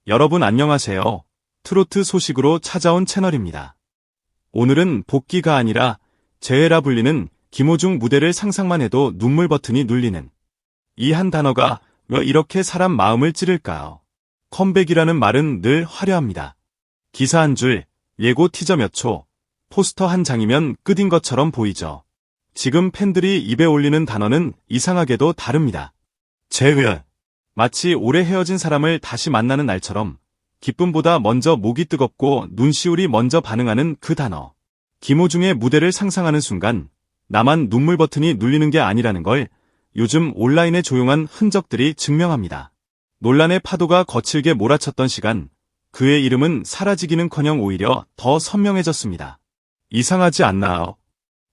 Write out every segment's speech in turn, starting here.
여러분 안녕하세요. 트로트 소식으로 찾아온 채널입니다. 오늘은 복귀가 아니라 재회라 불리는 김호중 무대를 상상만 해도 눈물 버튼이 눌리는 이 한 단어가 왜 이렇게 사람 마음을 찌를까요? 컴백이라는 말은 늘 화려합니다. 기사 한 줄, 예고 티저 몇 초, 포스터 한 장이면 끝인 것처럼 보이죠. 지금 팬들이 입에 올리는 단어는 이상하게도 다릅니다. 재회. 마치 오래 헤어진 사람을 다시 만나는 날처럼 기쁨보다 먼저 목이 뜨겁고 눈시울이 먼저 반응하는 그 단어. 김호중의 무대를 상상하는 순간 나만 눈물 버튼이 눌리는 게 아니라는 걸 요즘 온라인의 조용한 흔적들이 증명합니다. 논란의 파도가 거칠게 몰아쳤던 시간, 그의 이름은 사라지기는커녕 오히려 더 선명해졌습니다. 이상하지 않나요?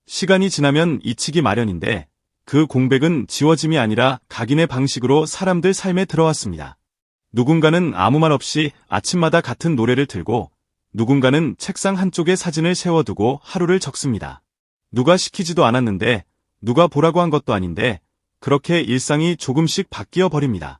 시간이 지나면 잊히기 마련인데 그 공백은 지워짐이 아니라 각인의 방식으로 사람들 삶에 들어왔습니다. 누군가는 아무 말 없이 아침마다 같은 노래를 틀고 누군가는 책상 한쪽에 사진을 세워두고 하루를 적습니다. 누가 시키지도 않았는데 누가 보라고 한 것도 아닌데 그렇게 일상이 조금씩 바뀌어 버립니다.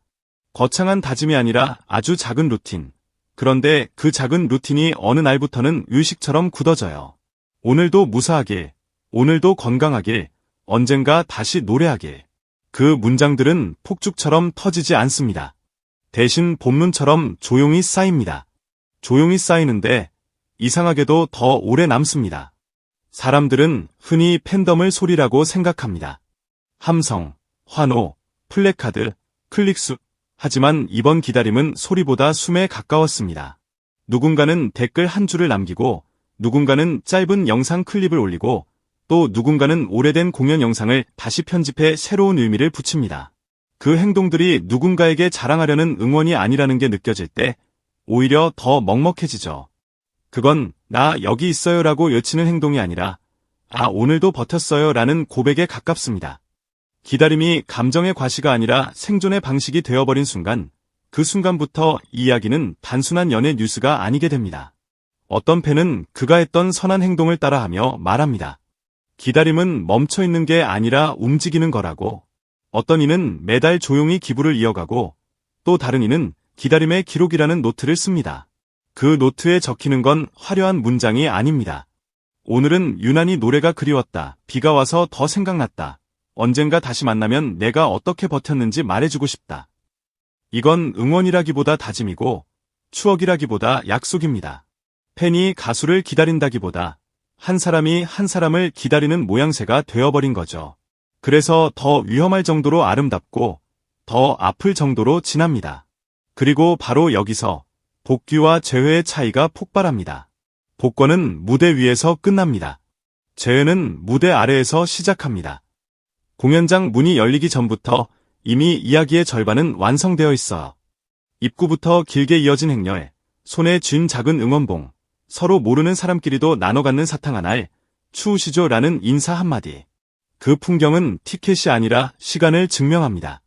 거창한 다짐이 아니라 아주 작은 루틴. 그런데 그 작은 루틴이 어느 날부터는 의식처럼 굳어져요. 오늘도 무사하길, 오늘도 건강하길, 언젠가 다시 노래하길. 그 문장들은 폭죽처럼 터지지 않습니다. 대신 봄눈처럼 조용히 쌓입니다. 조용히 쌓이는데 이상하게도 더 오래 남습니다. 사람들은 흔히 팬덤을 소리라고 생각합니다. 함성, 환호, 플래카드, 클릭수. 하지만 이번 기다림은 소리보다 숨에 가까웠습니다. 누군가는 댓글 한 줄을 남기고 누군가는 짧은 영상 클립을 올리고 또 누군가는 오래된 공연 영상을 다시 편집해 새로운 의미를 붙입니다. 그 행동들이 누군가에게 자랑하려는 응원이 아니라는 게 느껴질 때 오히려 더 먹먹해지죠. 그건 나 여기 있어요 라고 외치는 행동이 아니라 오늘도 버텼어요 라는 고백에 가깝습니다. 기다림이 감정의 과시가 아니라 생존의 방식이 되어버린 순간, 그 순간부터 이 이야기는 단순한 연애 뉴스가 아니게 됩니다. 어떤 팬은 그가 했던 선한 행동을 따라하며 말합니다. 기다림은 멈춰있는 게 아니라 움직이는 거라고. 어떤 이는 매달 조용히 기부를 이어가고 또 다른 이는 기다림의 기록이라는 노트를 씁니다. 그 노트에 적히는 건 화려한 문장이 아닙니다. 오늘은 유난히 노래가 그리웠다. 비가 와서 더 생각났다. 언젠가 다시 만나면 내가 어떻게 버텼는지 말해주고 싶다. 이건 응원이라기보다 다짐이고 추억이라기보다 약속입니다. 팬이 가수를 기다린다기보다 한 사람이 한 사람을 기다리는 모양새가 되어버린 거죠. 그래서 더 위험할 정도로 아름답고 더 아플 정도로 진합니다. 그리고 바로 여기서 복귀와 재회의 차이가 폭발합니다. 복권은 무대 위에서 끝납니다. 재회는 무대 아래에서 시작합니다. 공연장 문이 열리기 전부터 이미 이야기의 절반은 완성되어 있어요. 입구부터 길게 이어진 행렬, 손에 쥔 작은 응원봉, 서로 모르는 사람끼리도 나눠 갖는 사탕 한 알, 추우시죠? 라는 인사 한마디. 그 풍경은 티켓이 아니라 시간을 증명합니다.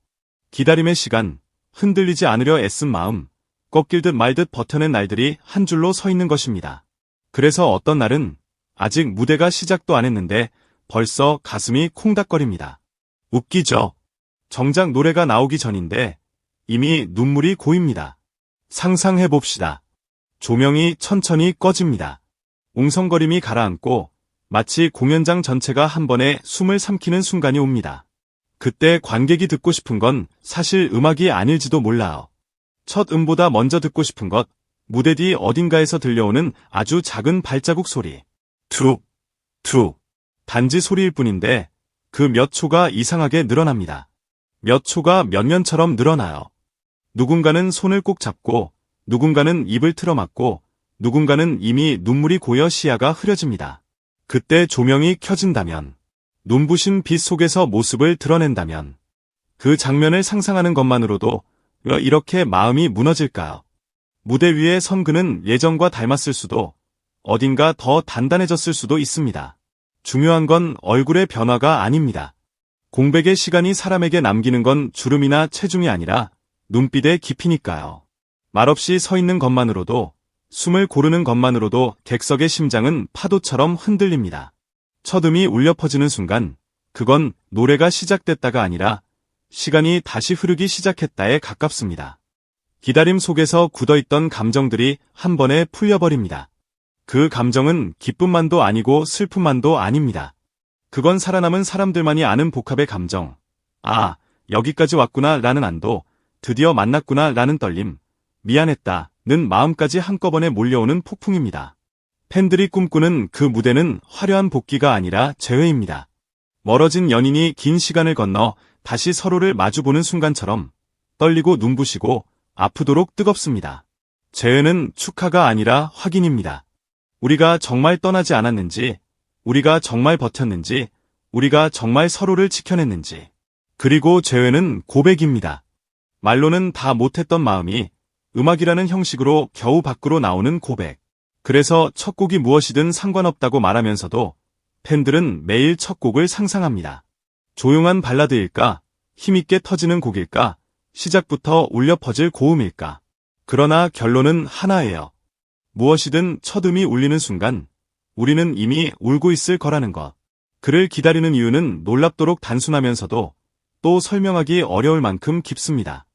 기다림의 시간, 흔들리지 않으려 애쓴 마음, 꺾일 듯 말 듯 버텨낸 날들이 한 줄로 서 있는 것입니다. 그래서 어떤 날은 아직 무대가 시작도 안 했는데 벌써 가슴이 콩닥거립니다. 웃기죠? 정작 노래가 나오기 전인데 이미 눈물이 고입니다. 상상해봅시다. 조명이 천천히 꺼집니다. 웅성거림이 가라앉고 마치 공연장 전체가 한 번에 숨을 삼키는 순간이 옵니다. 그때 관객이 듣고 싶은 건 사실 음악이 아닐지도 몰라요. 첫 음보다 먼저 듣고 싶은 것, 무대 뒤 어딘가에서 들려오는 아주 작은 발자국 소리. 툭, 툭. 단지 소리일 뿐인데 그 몇 초가 이상하게 늘어납니다. 몇 초가 몇 년처럼 늘어나요. 누군가는 손을 꼭 잡고 누군가는 입을 틀어막고 누군가는 이미 눈물이 고여 시야가 흐려집니다. 그때 조명이 켜진다면, 눈부신 빛 속에서 모습을 드러낸다면 그 장면을 상상하는 것만으로도 왜 이렇게 마음이 무너질까요? 무대 위에 선 그는 예전과 닮았을 수도 어딘가 더 단단해졌을 수도 있습니다. 중요한 건 얼굴의 변화가 아닙니다. 공백의 시간이 사람에게 남기는 건 주름이나 체중이 아니라 눈빛의 깊이니까요. 말없이 서 있는 것만으로도, 숨을 고르는 것만으로도 객석의 심장은 파도처럼 흔들립니다. 첫 음이 울려 퍼지는 순간, 그건 노래가 시작됐다가 아니라 시간이 다시 흐르기 시작했다에 가깝습니다. 기다림 속에서 굳어있던 감정들이 한 번에 풀려버립니다. 그 감정은 기쁨만도 아니고 슬픔만도 아닙니다. 그건 살아남은 사람들만이 아는 복합의 감정. 아, 여기까지 왔구나 라는 안도, 드디어 만났구나 라는 떨림, 미안했다 는 마음까지 한꺼번에 몰려오는 폭풍입니다. 팬들이 꿈꾸는 그 무대는 화려한 복귀가 아니라 재회입니다. 멀어진 연인이 긴 시간을 건너 다시 서로를 마주보는 순간처럼 떨리고 눈부시고 아프도록 뜨겁습니다. 재회는 축하가 아니라 확인입니다. 우리가 정말 떠나지 않았는지, 우리가 정말 버텼는지, 우리가 정말 서로를 지켜냈는지. 그리고 재회는 고백입니다. 말로는 다 못했던 마음이 음악이라는 형식으로 겨우 밖으로 나오는 고백. 그래서 첫 곡이 무엇이든 상관없다고 말하면서도 팬들은 매일 첫 곡을 상상합니다. 조용한 발라드일까? 힘있게 터지는 곡일까? 시작부터 울려 퍼질 고음일까? 그러나 결론은 하나예요. 무엇이든 첫 음이 울리는 순간 우리는 이미 울고 있을 거라는 것. 그를 기다리는 이유는 놀랍도록 단순하면서도 또 설명하기 어려울 만큼 깊습니다.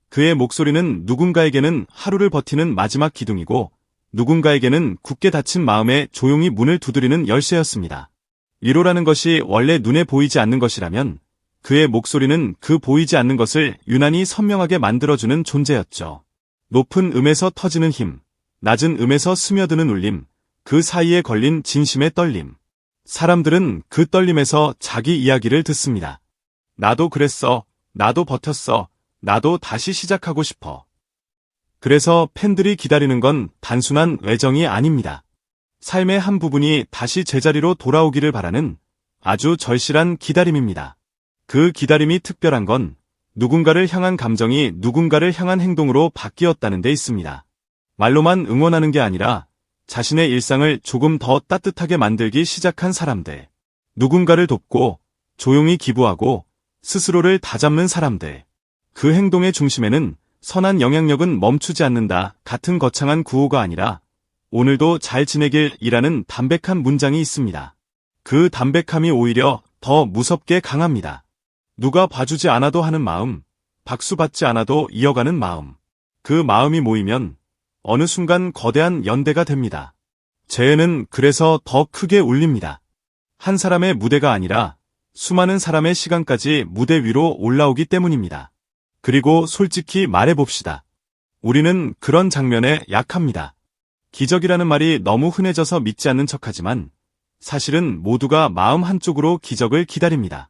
그의 목소리는 누군가에게는 하루를 버티는 마지막 기둥이고 누군가에게는 굳게 닫힌 마음에 조용히 문을 두드리는 열쇠였습니다. 위로라는 것이 원래 눈에 보이지 않는 것이라면 그의 목소리는 그 보이지 않는 것을 유난히 선명하게 만들어주는 존재였죠. 높은 음에서 터지는 힘, 낮은 음에서 스며드는 울림, 그 사이에 걸린 진심의 떨림. 사람들은 그 떨림에서 자기 이야기를 듣습니다. 나도 그랬어, 나도 버텼어, 나도 다시 시작하고 싶어. 그래서 팬들이 기다리는 건 단순한 애정이 아닙니다. 삶의 한 부분이 다시 제자리로 돌아오기를 바라는 아주 절실한 기다림입니다. 그 기다림이 특별한 건 누군가를 향한 감정이 누군가를 향한 행동으로 바뀌었다는 데 있습니다. 말로만 응원하는 게 아니라 자신의 일상을 조금 더 따뜻하게 만들기 시작한 사람들. 누군가를 돕고 조용히 기부하고 스스로를 다잡는 사람들. 그 행동의 중심에는 선한 영향력은 멈추지 않는다 같은 거창한 구호가 아니라 오늘도 잘 지내길이라는 담백한 문장이 있습니다. 그 담백함이 오히려 더 무섭게 강합니다. 누가 봐주지 않아도 하는 마음, 박수 받지 않아도 이어가는 마음. 그 마음이 모이면 어느 순간 거대한 연대가 됩니다. 재회는 그래서 더 크게 울립니다. 한 사람의 무대가 아니라 수많은 사람의 시간까지 무대 위로 올라오기 때문입니다. 그리고 솔직히 말해봅시다. 우리는 그런 장면에 약합니다. 기적이라는 말이 너무 흔해져서 믿지 않는 척하지만 사실은 모두가 마음 한쪽으로 기적을 기다립니다.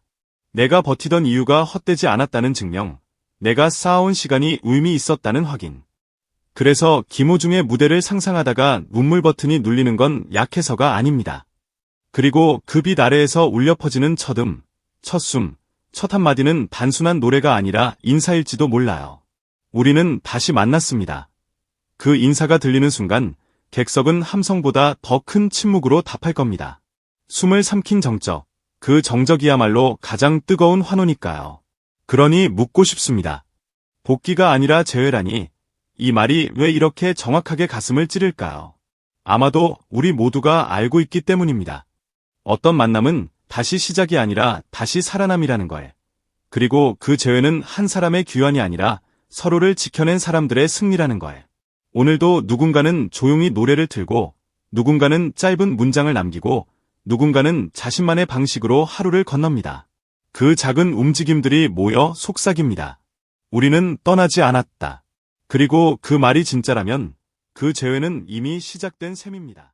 내가 버티던 이유가 헛되지 않았다는 증명, 내가 쌓아온 시간이 의미 있었다는 확인. 그래서 김호중의 무대를 상상하다가 눈물 버튼이 눌리는 건 약해서가 아닙니다. 그리고 그 빛 아래에서 울려 퍼지는 첫음, 첫숨, 첫 한마디는 단순한 노래가 아니라 인사일지도 몰라요. 우리는 다시 만났습니다. 그 인사가 들리는 순간 객석은 함성보다 더 큰 침묵으로 답할 겁니다. 숨을 삼킨 정적, 그 정적이야말로 가장 뜨거운 환호니까요. 그러니 묻고 싶습니다. 복귀가 아니라 재회라니 이 말이 왜 이렇게 정확하게 가슴을 찌를까요? 아마도 우리 모두가 알고 있기 때문입니다. 어떤 만남은 다시 시작이 아니라 다시 살아남이라는 걸. 그리고 그 재회는 한 사람의 귀환이 아니라 서로를 지켜낸 사람들의 승리라는 걸. 오늘도 누군가는 조용히 노래를 틀고 누군가는 짧은 문장을 남기고 누군가는 자신만의 방식으로 하루를 건넙니다. 그 작은 움직임들이 모여 속삭입니다. 우리는 떠나지 않았다. 그리고 그 말이 진짜라면 그 재회는 이미 시작된 셈입니다.